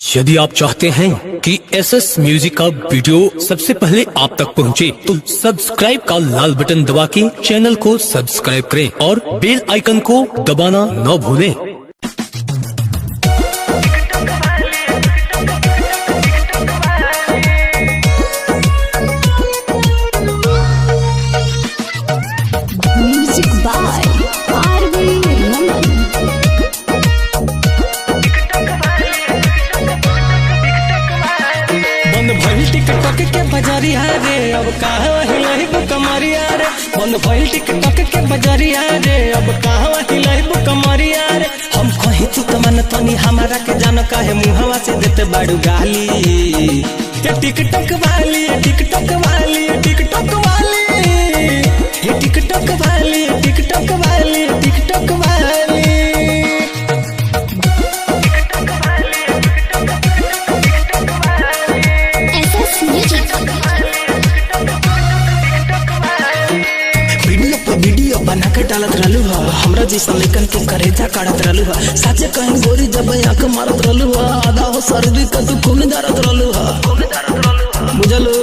यदि आप चाहते हैं कि एसएस म्यूजिक का वीडियो सबसे पहले आप तक पहुंचे, तो सब्सक्राइब का लाल बटन दबा के चैनल को सब्सक्राइब करें और बेल आइकन को दबाना न भूलें। Music by RV Raman. बंद भइल टिकटॉक के बजरिया रे, अब कहाँ हिलही कमरिया रे। बंद भइल टिकटॉक के बजरिया रे, अब कहाँ हिलही कमरिया रे। हम कहीं तू तमन तनी हमारा के जान काहे मुहवा से देते बाड़ू गाली। ये टिकटॉक वाली, ये टिकटॉक वाली, ये टिकटॉक वाली, ये टिकटॉक वाली, ये टिकटॉक वाली, ये टिकटॉक वाली। एसएस म्यूजिक वीडियो पर वीडियो बना के डालत रहलू हा, हमरा जैसा लेकन के करेजा काढ़त रहलू हा। साचे कहीं गोरी जब आंख मारत रहलू हा, आधा हो सर्दी का तू खून दारत रहलू हा। बुझलो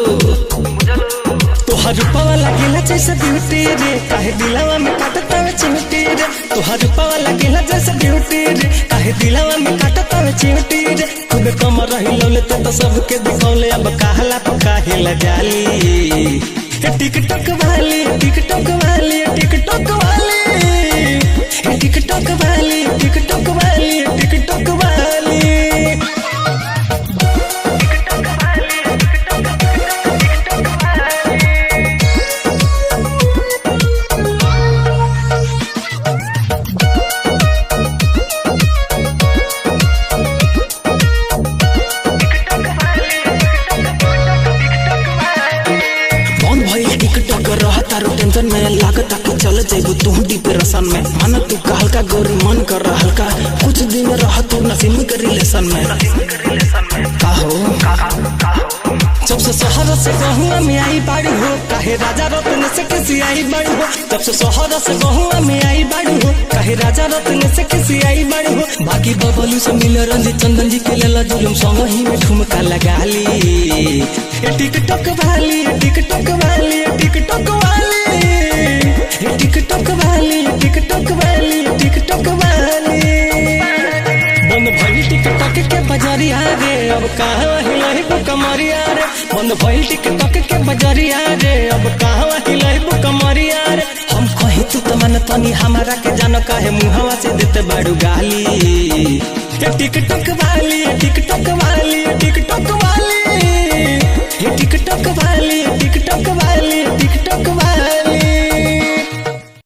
तोहर रूपवा लागेला जैसे ब्यूटी रे, काहे दिलवा में काटत हवे चिमटी रे। तोहर रूपवा लागेला जैसे ब्यूटी रे, काहे दिलवा में काटत हवे चिमटी रे। खुद कम रही लौले तो सबके दिखौले, अब कहला पकाहे लजाली। ये टिकटॉक वाली, टिकटॉक वाली, टिकटॉक वाली, ये टिकटॉक वाली, टिकटॉक वाली, टिकटॉक वाली। बंद भइल टिकटॉक रहता रो टेंशन में, लागता कि चल जाइबू तू डिप्रेशन में। मन तू कहल का गोरी मन कर रहल का, कुछ दिन रह तू नसीम के रिलेशन में। का हो जब से शहर से गहुआ में आई बाड़ी हो, काहे राजा रत्न से किसी आई बाड़ी हो। जब से शहर से गहुआ में आई बाड़ी हो, काहे राजा रत्न से किसी आई बाड़ी हो। बाकी बबलू से मिले रंजित चंदन जी के लेला जुलूम संग ही में ठुमका लगा ली। ये टिकटॉक वाली, ये टिकटॉक वाली, ये टिकटॉक वाली, ये टिकटॉक वाली, ये टिकटॉक वाली, ये टिकटॉक वाली। बंद भइल टिकटॉक के बजरिया रे, अब कहाँ हिलही कमरिया रे। बंद भइल टिकटॉक के बजरिया रे, अब कहाँ हिलही कमरिया रे। हम कहीं तू तमन तनी हमारा के जान काहे मुहवा से देते बाड़ू गाली। ये टिकटॉक वाली, ये टिकटॉक वाली, ये टिकटॉक वाली, ये टिकटॉक वाली, ये टिकटॉक वाली, ये टिकटॉक